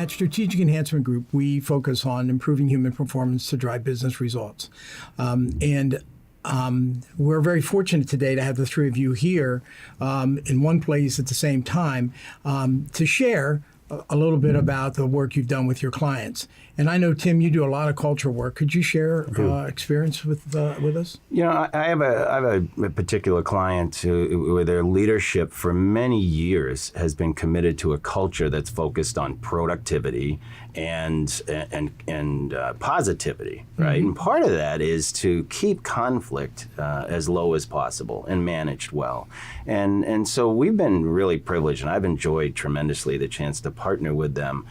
at Strategic Enhancement Group, we focus on improving human performance to drive business results. We're very fortunate today to have the three of you here in one place at the same time to share a little bit about the work you've done with your clients. And I know, Tim, you do a lot of culture work. Could you share experience with us? You know, I have a particular client where their leadership for many years has been committed to a culture that's focused on productivity and positivity, right? Mm-hmm. And part of that is to keep conflict as low as possible and managed well. And so we've been really privileged, and I've enjoyed tremendously the chance to partner with them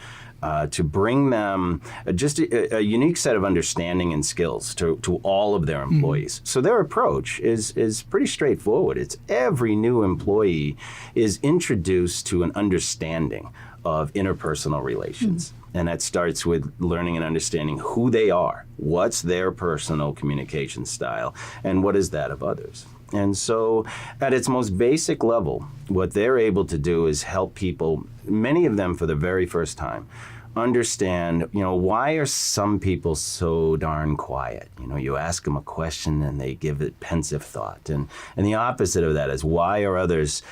to bring them just a unique set of understanding and skills to all of their employees. Mm-hmm. So their approach is pretty straightforward. It's every new employee is introduced to an understanding of interpersonal relations. Mm-hmm. And that starts with learning and understanding who they are, what's their personal communication style, and what is that of others. And so at its most basic level, what they're able to do is help people, many of them for the very first time, understand, why are some people so darn quiet? You ask them a question and they give it pensive thought. And the opposite of that is, why are others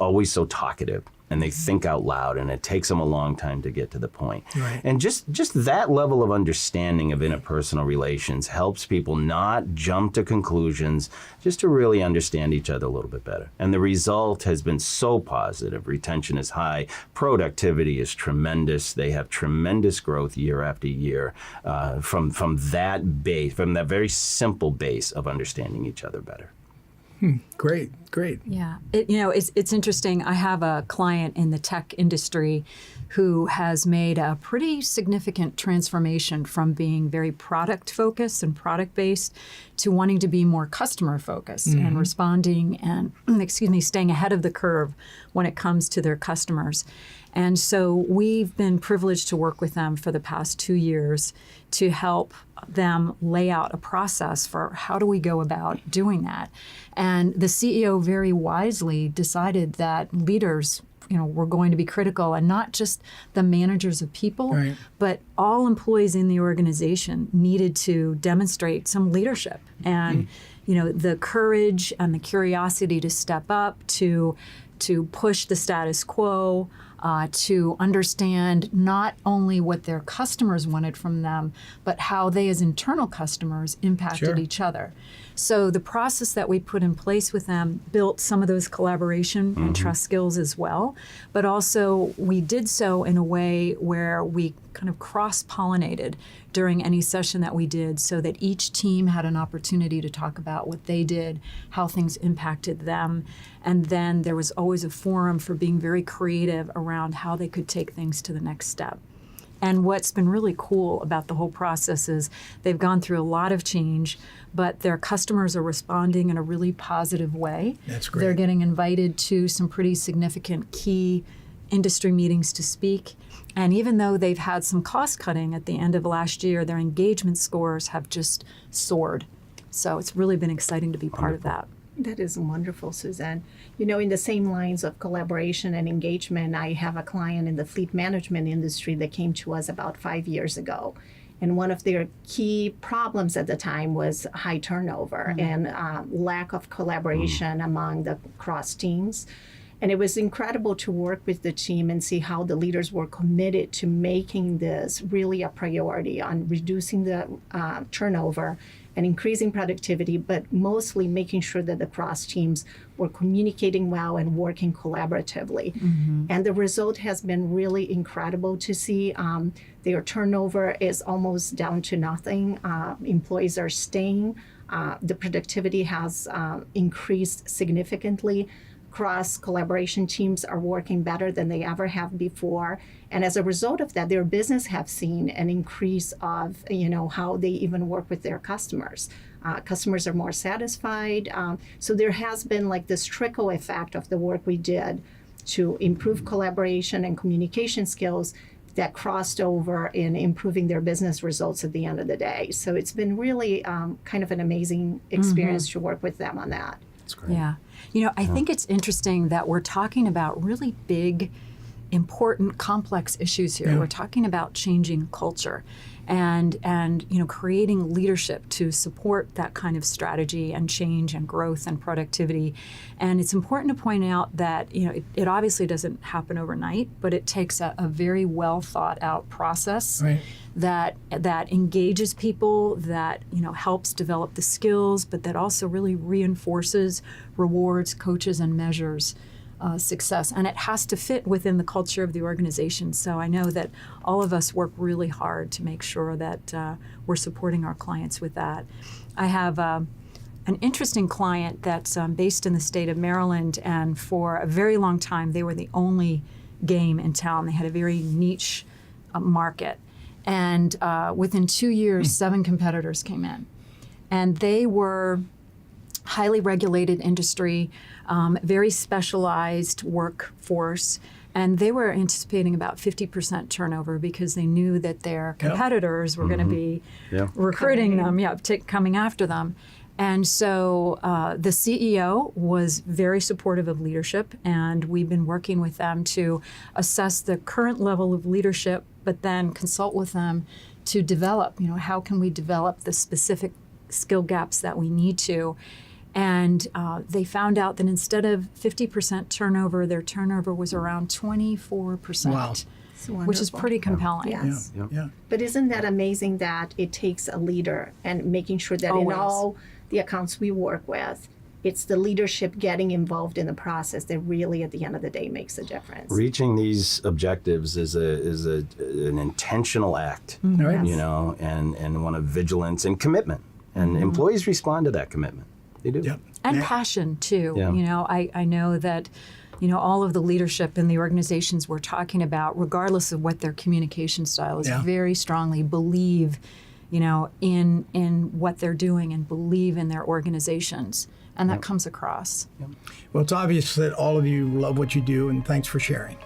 always so talkative? And they think out loud, and it takes them a long time to get to the point. Right. And just that level of understanding of interpersonal relations helps people not jump to conclusions, just to really understand each other a little bit better. And the result has been so positive. Retention is high. Productivity is tremendous. They have tremendous growth year after year from that base, from that very simple base of understanding each other better. Great. Yeah, it's interesting. I have a client in the tech industry who has made a pretty significant transformation from being very product focused and product based to wanting to be more customer focused mm-hmm. and responding and, staying ahead of the curve when it comes to their customers. And so we've been privileged to work with them for the past 2 years to help them lay out a process for how do we go about doing that. And the CEO very wisely decided that leaders, were going to be critical, and not just the managers of people, right. but all employees in the organization needed to demonstrate some leadership and, the courage and the curiosity to step up, to push the status quo, to understand not only what their customers wanted from them, but how they as internal customers impacted each other. So the process that we put in place with them built some of those collaboration mm-hmm. and trust skills as well, but also we did so in a way where we kind of cross-pollinated during any session that we did, so that each team had an opportunity to talk about what they did, how things impacted them, and then there was always a forum for being very creative around how they could take things to the next step. And what's been really cool about the whole process is they've gone through a lot of change, but their customers are responding in a really positive way. That's great. They're getting invited to some pretty significant key industry meetings to speak. And even though they've had some cost cutting at the end of last year, their engagement scores have just soared. So it's really been exciting to be part of that. That is wonderful, Suzanne. In the same lines of collaboration and engagement, I have a client in the fleet management industry that came to us about 5 years ago. And one of their key problems at the time was high turnover mm-hmm. and lack of collaboration among the cross teams. And it was incredible to work with the team and see how the leaders were committed to making this really a priority on reducing the turnover and increasing productivity, but mostly making sure that the cross teams were communicating well and working collaboratively. Mm-hmm. And the result has been really incredible to see. Their turnover is almost down to nothing. Employees are staying. The productivity has increased significantly. Cross-collaboration teams are working better than they ever have before. And as a result of that, their business have seen an increase of, how they even work with their customers. Customers are more satisfied. So there has been like this trickle effect of the work we did to improve collaboration and communication skills that crossed over in improving their business results at the end of the day. So it's been really kind of an amazing experience mm-hmm. to work with them on that. That's great. Yeah. I think it's interesting that we're talking about really big important, complex issues here. Yeah. We're talking about changing culture and creating leadership to support that kind of strategy and change and growth and productivity. And it's important to point out that it obviously doesn't happen overnight, but it takes a very well thought out process. Right. that engages people, that helps develop the skills, but that also really reinforces, rewards, coaches, and measures success. And it has to fit within the culture of the organization. So I know that all of us work really hard to make sure that we're supporting our clients with that. I have an interesting client that's based in the state of Maryland, and for a very long time they were the only game in town. They had a very niche market. And within 2 years, 7 competitors came in. And they were highly regulated industry, very specialized workforce. And they were anticipating about 50% turnover because they knew that their competitors were going to be recruiting them, coming after them. And so the CEO was very supportive of leadership, and we've been working with them to assess the current level of leadership, but then consult with them to develop, how can we develop the specific skill gaps that we need to. And they found out that instead of 50% turnover, their turnover was around 24%. Wow. Which is pretty compelling. Yes. Yeah. But isn't that amazing that it takes a leader and making sure that Always. in all the accounts we work with, it's the leadership getting involved in the process that really, at the end of the day, makes a difference. Reaching these objectives is an intentional act, Right. and one of vigilance and commitment. And employees respond to that commitment. They do. Yep. And passion too. Yeah. I know that all of the leadership in the organizations we're talking about, regardless of what their communication style is, very strongly believe in what they're doing and believe in their organizations, and that comes across. Well, it's obvious that all of you love what you do, and thanks for sharing.